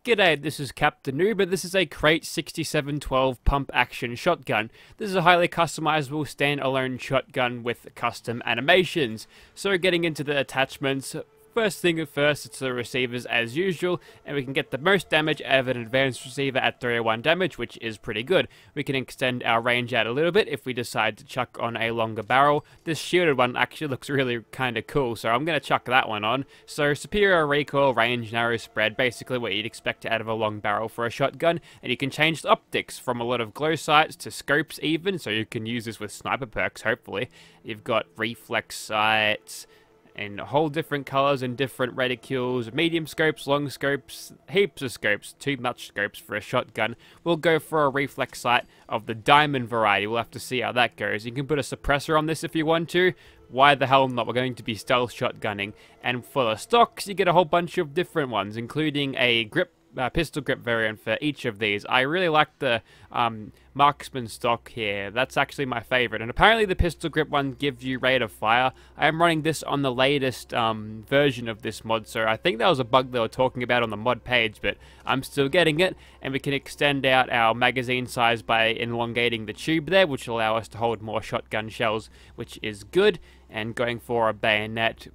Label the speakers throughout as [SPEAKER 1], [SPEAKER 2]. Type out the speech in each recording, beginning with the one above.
[SPEAKER 1] G'day, this is Captain Noob, and this is a Krait-6712 pump-action shotgun. This is a highly customizable stand-alone shotgun with custom animations. So getting into the attachments, first thing first, it's the receivers as usual, and we can get the most damage out of an advanced receiver at 301 damage, which is pretty good. We can extend our range out a little bit if we decide to chuck on a longer barrel. This shielded one actually looks really kind of cool, so I'm going to chuck that one on. So superior recoil, range, narrow spread, basically what you'd expect out of a long barrel for a shotgun, and you can change the optics from a lot of glow sights to scopes even, so you can use this with sniper perks hopefully. You've got reflex sights, in whole different colours and different reticules, medium scopes, long scopes, heaps of scopes, too much scopes for a shotgun. We'll go for a reflex sight of the diamond variety. We'll have to see how that goes. You can put a suppressor on this if you want to. Why the hell not? We're going to be stealth shotgunning. And for the stocks, you get a whole bunch of different ones, including a pistol grip variant for each of these. I really like the marksman stock here. That's actually my favorite, and apparently the pistol grip one gives you rate of fire. I am running this on the latest version of this mod, so I think that was a bug they were talking about on the mod page, but I'm still getting it. And we can extend out our magazine size by elongating the tube there, which will allow us to hold more shotgun shells, which is good. And going for a bayonet,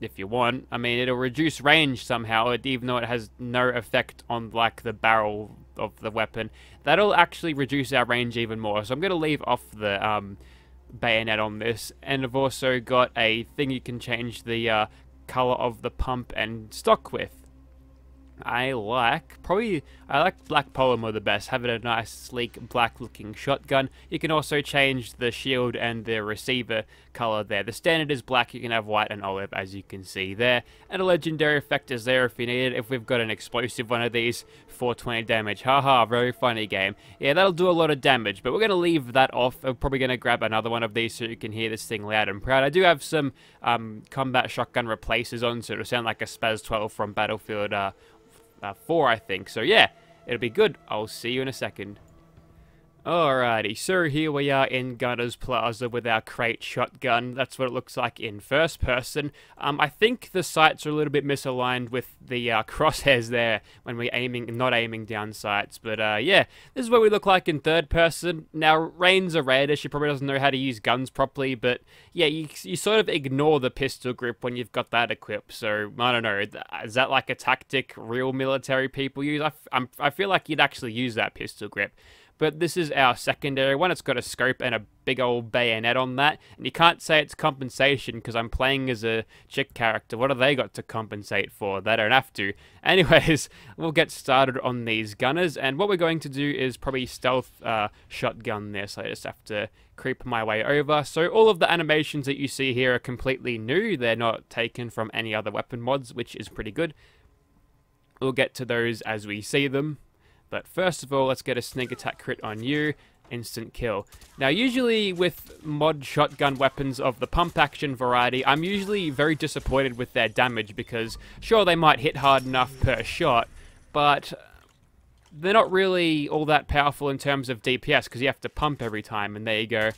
[SPEAKER 1] if you want. I mean, it'll reduce range somehow, even though it has no effect on, like, the barrel of the weapon. That'll actually reduce our range even more. So I'm going to leave off the bayonet on this. And I've also got a thing you can change the color of the pump and stock with. I like black polymer the best, having a nice sleek black looking shotgun. You can also change the shield and the receiver color there. The standard is black, you can have white and olive as you can see there. And a legendary effect is there if you need it. If we've got an explosive one of these, 420 damage. Haha, very funny game. Yeah, that'll do a lot of damage, but we're going to leave that off. I'm probably going to grab another one of these so you can hear this thing loud and proud. I do have some combat shotgun replacers on, so it'll sound like a Spaz 12 from Battlefield 4, I think. So yeah, it'll be good. I'll see you in a second. Alrighty, so here we are in Gunner's Plaza with our Krait shotgun. That's what it looks like in first person. I think the sights are a little bit misaligned with the crosshairs there when we're not aiming down sights. But yeah, this is what we look like in third person. Now, Rain's a raider. She probably doesn't know how to use guns properly. But yeah, you sort of ignore the pistol grip when you've got that equipped. So, I don't know. Is that like a tactic real military people use? I feel like you'd actually use that pistol grip. But this is our secondary one. It's got a scope and a big old bayonet on that. And you can't say it's compensation because I'm playing as a chick character. What have they got to compensate for? They don't have to. Anyways, we'll get started on these gunners. And what we're going to do is probably stealth shotgun this. I just have to creep my way over. So all of the animations that you see here are completely new. They're not taken from any other weapon mods, which is pretty good. We'll get to those as we see them. But first of all, let's get a sneak attack crit on you. Instant kill. Now, usually with mod shotgun weapons of the pump action variety, I'm usually very disappointed with their damage because, sure, they might hit hard enough per shot, but they're not really all that powerful in terms of DPS because you have to pump every time, and there you go.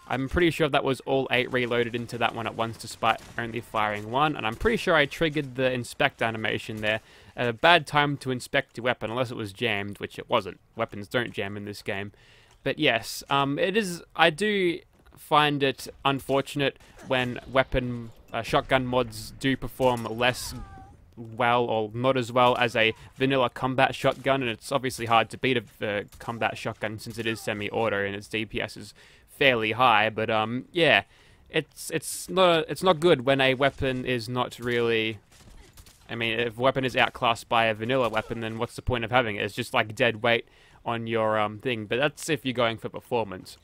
[SPEAKER 1] I'm pretty sure that was all 8 reloaded into that one at once despite only firing 1, and I'm pretty sure I triggered the inspect animation there at a bad time to inspect your weapon, unless it was jammed, which it wasn't. Weapons don't jam in this game. But yes, I do find it unfortunate when shotgun mods do perform less well or not as well as a vanilla combat shotgun, and it's obviously hard to beat a combat shotgun since it is semi-auto and its DPS is fairly high. But yeah, it's not good when a weapon is not really. I mean, if a weapon is outclassed by a vanilla weapon, then what's the point of having it? It's just like dead weight on your thing. But that's if you're going for performance.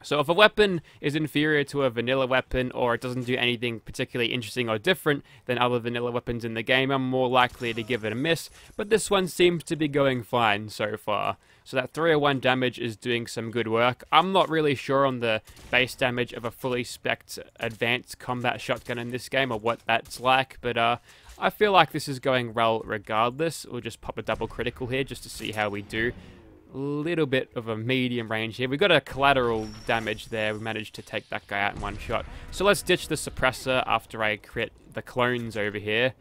[SPEAKER 1] So if a weapon is inferior to a vanilla weapon, or it doesn't do anything particularly interesting or different than other vanilla weapons in the game, I'm more likely to give it a miss. But this one seems to be going fine so far. So that 301 damage is doing some good work. I'm not really sure on the base damage of a fully spec'd advanced combat shotgun in this game, or what that's like, but I feel like this is going well regardless. We'll just pop a double critical here just to see how we do. A little bit of a medium range here. We got a collateral damage there. We managed to take that guy out in one shot. So let's ditch the suppressor after I crit the clones over here.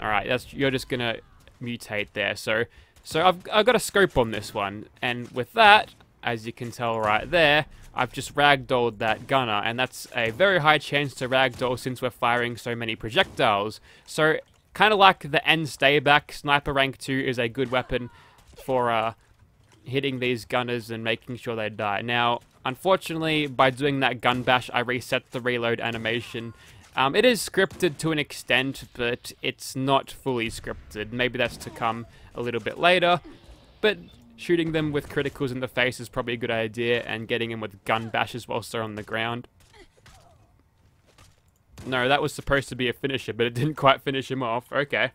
[SPEAKER 1] Alright, you're just gonna mutate there. So I've got a scope on this one, and with that, as you can tell right there, I've just ragdolled that gunner, and that's a very high chance to ragdoll since we're firing so many projectiles. So, kind of like the end stayback, Sniper Rank 2 is a good weapon for hitting these gunners and making sure they die. Now, unfortunately, by doing that gun bash, I reset the reload animation. It is scripted to an extent, but it's not fully scripted. Maybe that's to come a little bit later, but shooting them with criticals in the face is probably a good idea, and getting them with gun bashes whilst they're on the ground. No, that was supposed to be a finisher, but it didn't quite finish him off. Okay.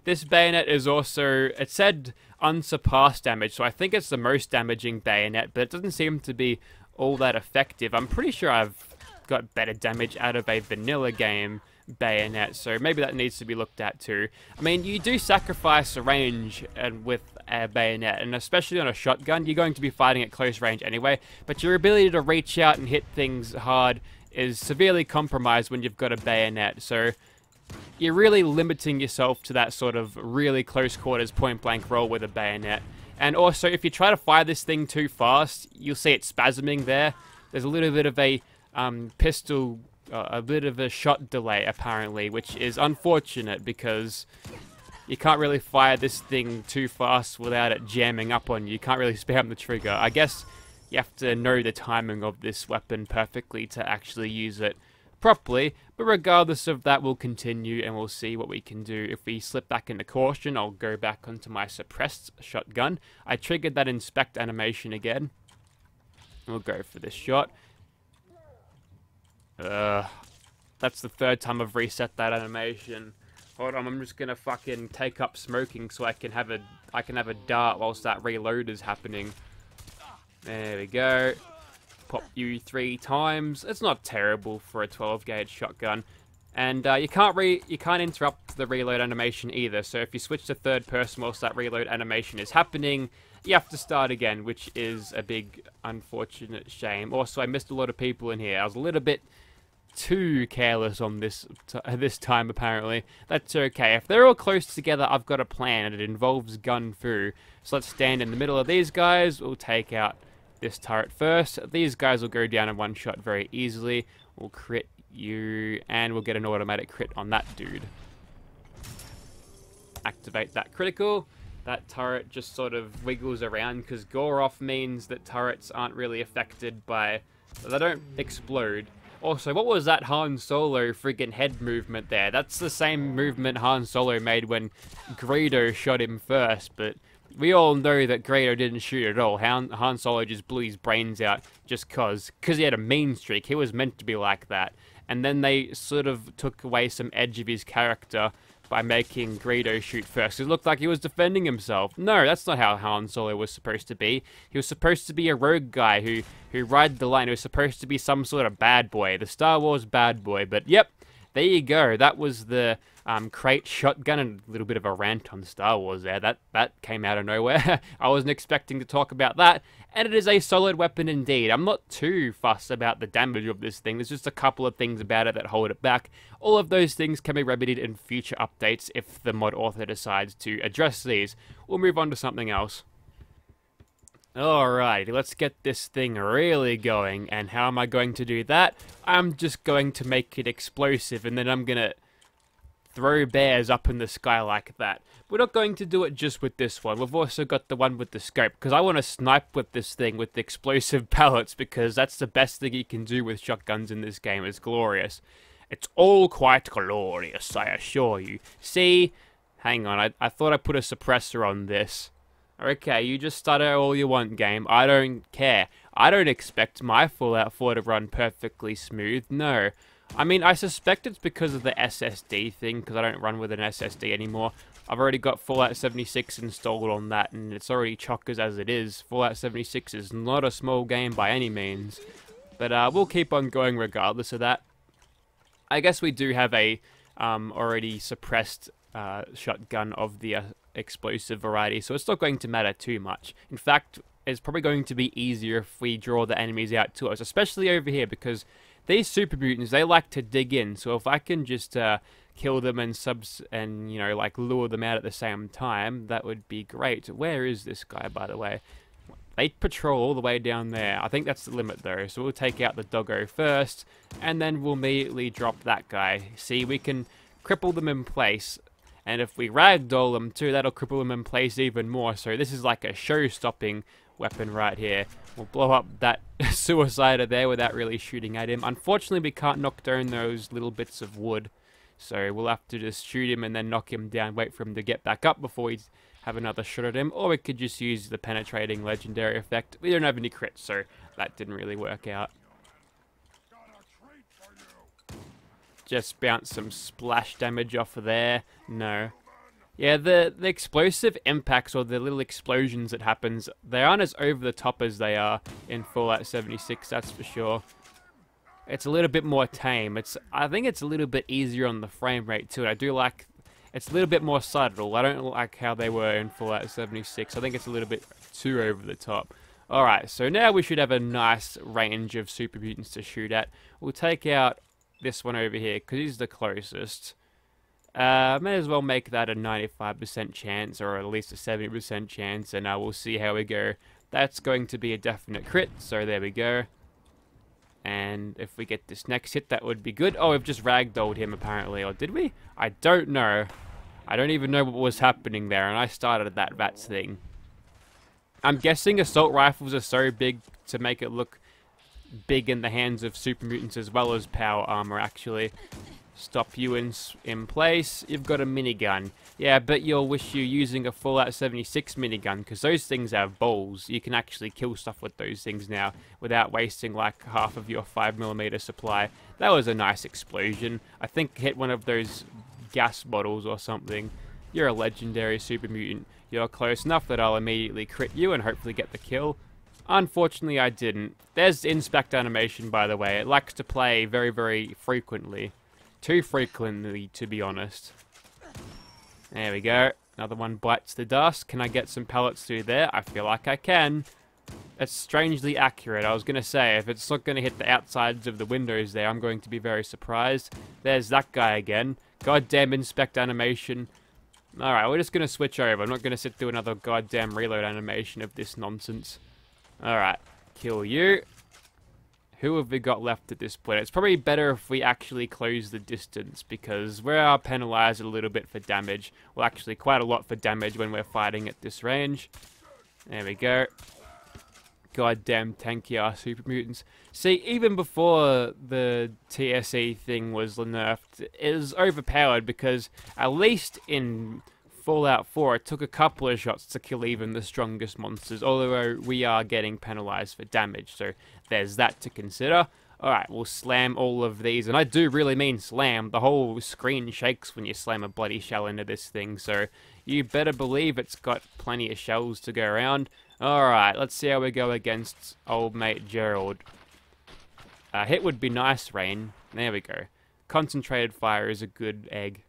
[SPEAKER 1] This bayonet is also, it said unsurpassed damage, so I think it's the most damaging bayonet, but it doesn't seem to be all that effective. I'm pretty sure I've got better damage out of a vanilla game bayonet, so maybe that needs to be looked at too. I mean, you do sacrifice a range and with a bayonet, and especially on a shotgun, you're going to be fighting at close range anyway, but your ability to reach out and hit things hard is severely compromised when you've got a bayonet, so you're really limiting yourself to that sort of really close quarters point blank roll with a bayonet. And also, if you try to fire this thing too fast, you'll see it spasming there. There's a little bit of a pistol, a bit of a shot delay apparently, which is unfortunate because you can't really fire this thing too fast without it jamming up on you. You can't really spam the trigger. I guess you have to know the timing of this weapon perfectly to actually use it properly, but regardless of that, we'll continue and we'll see what we can do. If we slip back into caution, I'll go back onto my suppressed shotgun. I triggered that inspect animation again. We'll go for this shot. That's the third time I've reset that animation. Hold on, I'm just gonna fucking take up smoking so I can have a dart whilst that reload is happening. There we go. Pop you 3 times. It's not terrible for a 12 gauge shotgun. And you can't interrupt the reload animation either. So if you switch to third person whilst that reload animation is happening, you have to start again, which is a big unfortunate shame. Also, I missed a lot of people in here. I was a little bit too careless on this time apparently. That's okay. If they're all close together, I've got a plan, and it involves gun fu. So let's stand in the middle of these guys. We'll take out this turret first. These guys will go down in one shot very easily. We'll crit you, and we'll get an automatic crit on that dude. Activate that critical. That turret just sort of wiggles around because gore off means that turrets aren't really affected by... they don't explode. Also, what was that Han Solo friggin' head movement there? That's the same movement Han Solo made when Greedo shot him first, but we all know that Greedo didn't shoot at all. Han Solo just blew his brains out just cause he had a mean streak. He was meant to be like that. And then they sort of took away some edge of his character by making Greedo shoot first. It looked like he was defending himself. No, that's not how Han Solo was supposed to be. He was supposed to be a rogue guy who ride the line. He was supposed to be some sort of bad boy. The Star Wars bad boy. But yep, there you go. That was the Krait shotgun, and a little bit of a rant on Star Wars there. That came out of nowhere. I wasn't expecting to talk about that. And it is a solid weapon indeed. I'm not too fussed about the damage of this thing. There's just a couple of things about it that hold it back. All of those things can be remedied in future updates if the mod author decides to address these. We'll move on to something else. Alright, let's get this thing really going. And how am I going to do that? I'm just going to make it explosive, and then I'm going to throw bears up in the sky like that. We're not going to do it just with this one. We've also got the one with the scope, because I want to snipe with this thing with the explosive pellets, because that's the best thing you can do with shotguns in this game. It's glorious. It's all quite glorious, I assure you. See? Hang on, I thought I put a suppressor on this. Okay, you just stutter all you want, game. I don't care. I don't expect my Fallout 4 to run perfectly smooth, no. I mean, I suspect it's because of the SSD thing, because I don't run with an SSD anymore. I've already got Fallout 76 installed on that, and it's already chockers as it is. Fallout 76 is not a small game by any means. But we'll keep on going regardless of that. I guess we do have a already suppressed shotgun of the explosive variety, so it's not going to matter too much. In fact, it's probably going to be easier if we draw the enemies out to us, especially over here, because these super mutants, they like to dig in. So if I can just kill them and you know, like lure them out at the same time, that would be great. Where is this guy, by the way? They patrol all the way down there. I think that's the limit though, so we'll take out the doggo first, and then we'll immediately drop that guy. See, we can cripple them in place, and if we ragdoll them too, that'll cripple them in place even more. So this is like a show-stopping weapon right here. We'll blow up that suicider there without really shooting at him. Unfortunately, we can't knock down those little bits of wood, so we'll have to just shoot him and then knock him down, wait for him to get back up before we have another shot at him, or we could just use the penetrating legendary effect. We don't have any crits, so that didn't really work out. Just bounce some splash damage off of there. No. Yeah, the explosive impacts, or the little explosions that happens, they aren't as over the top as they are in Fallout 76, that's for sure. It's a little bit more tame. I think it's a little bit easier on the frame rate too. I do like, it's a little bit more subtle. I don't like how they were in Fallout 76. I think it's a little bit too over the top. Alright, so now we should have a nice range of super mutants to shoot at. We'll take out this one over here, because he's the closest. May as well make that a 95% chance, or at least a 70% chance, and we'll see how we go. That's going to be a definite crit, so there we go. And if we get this next hit, that would be good. Oh, we've just ragdolled him apparently, or did we? I don't know. I don't even know what was happening there, and I started that VATS thing. I'm guessing assault rifles are so big to make it look big in the hands of super mutants as well as power armor, actually. Stop you in place. You've got a minigun. Yeah, but you'll wish you're using a Fallout 76 minigun, because those things have balls. You can actually kill stuff with those things now without wasting like half of your 5mm supply. That was a nice explosion. I think hit one of those gas bottles or something. You're a legendary super mutant. You're close enough that I'll immediately crit you and hopefully get the kill. Unfortunately, I didn't. There's inspect animation, by the way. It likes to play very, very frequently. Too frequently, to be honest. There we go. Another one bites the dust. Can I get some pellets through there? I feel like I can. It's strangely accurate. I was going to say, if it's not going to hit the outsides of the windows there, I'm going to be very surprised. There's that guy again. Goddamn inspect animation. Alright, we're just going to switch over. I'm not going to sit through another goddamn reload animation of this nonsense. Alright, kill you. Who have we got left at this point? It's probably better if we actually close the distance, because we are penalized a little bit for damage. Well, actually quite a lot for damage when we're fighting at this range. There we go. Goddamn tanky ass super mutants. See, even before the TSE thing was nerfed, it is overpowered, because at least in Fallout 4 it took a couple of shots to kill even the strongest monsters, although we are getting penalized for damage, so there's that to consider. Alright, we'll slam all of these, and I do really mean slam. The whole screen shakes when you slam a bloody shell into this thing, so you better believe it's got plenty of shells to go around. Alright, let's see how we go against old mate Gerald. Hit would be nice, Rain. There we go. Concentrated fire is a good egg.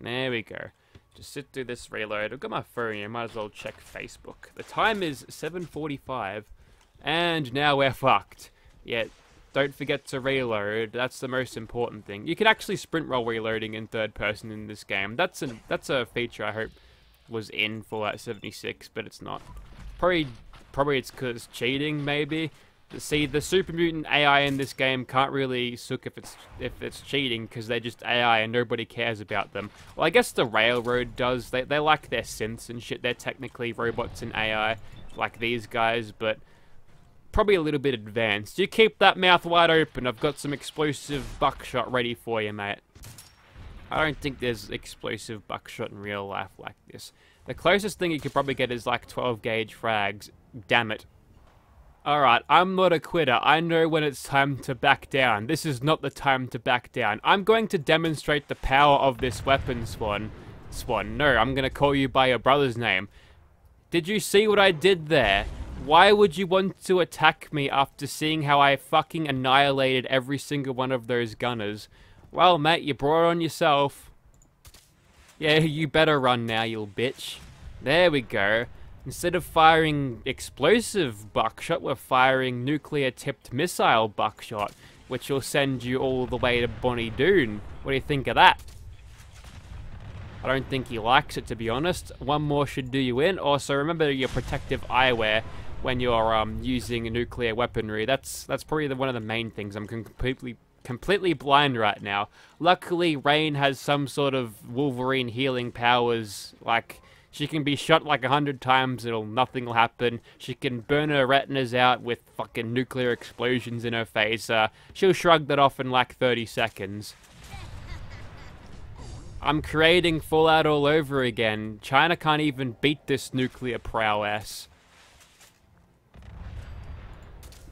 [SPEAKER 1] There we go. Just sit through this reload. I've got my phone here. Might as well check Facebook. The time is 7:45. And now we're fucked. Yeah, don't forget to reload. That's the most important thing. You can actually sprint while reloading in third person in this game. That's a feature I hope was in Fallout 76, but it's not. Probably it's because it's cheating, maybe. See, the super mutant AI in this game can't really suck if it's cheating, because they're just AI and nobody cares about them. Well, I guess the Railroad does. They like their synths and shit. They're technically robots and AI, like these guys, but probably a little bit advanced. You keep that mouth wide open. I've got some explosive buckshot ready for you, mate. I don't think there's explosive buckshot in real life like this. The closest thing you could probably get is like 12 gauge frags. Damn it. Alright, I'm not a quitter. I know when it's time to back down. This is not the time to back down. I'm going to demonstrate the power of this weapon, Swan. No, I'm going to call you by your brother's name. Did you see what I did there? Why would you want to attack me after seeing how I fucking annihilated every single one of those gunners? Well, mate, you brought it on yourself. Yeah, you better run now, you little bitch. There we go. Instead of firing explosive buckshot, we're firing nuclear-tipped missile buckshot. which will send you all the way to Bonnie Doon. What do you think of that? I don't think he likes it, to be honest. One more should do you in. Also, remember your protective eyewear when you're using nuclear weaponry. That's probably one of the main things. I'm completely blind right now. Luckily, Rain has some sort of Wolverine healing powers. Like, she can be shot like 100 times, nothing will happen. She can burn her retinas out with fucking nuclear explosions in her face. She'll shrug that off in like 30 seconds. I'm creating Fallout all over again. China can't even beat this nuclear prowess.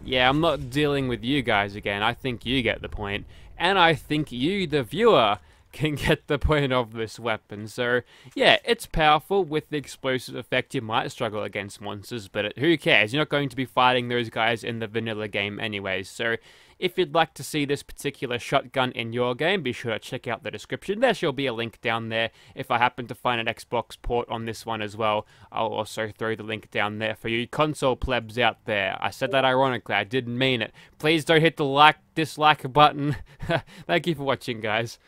[SPEAKER 1] Yeah, I'm not dealing with you guys again. I think you get the point. And I think you, the viewer, can get the point of this weapon. So, yeah, it's powerful. With the explosive effect, you might struggle against monsters, but who cares? You're not going to be fighting those guys in the vanilla game anyways. So, if you'd like to see this particular shotgun in your game, be sure to check out the description. There shall be a link down there. If I happen to find an Xbox port on this one as well, I'll also throw the link down there for you console plebs out there. I said that ironically, I didn't mean it. Please don't hit the dislike button. Thank you for watching, guys.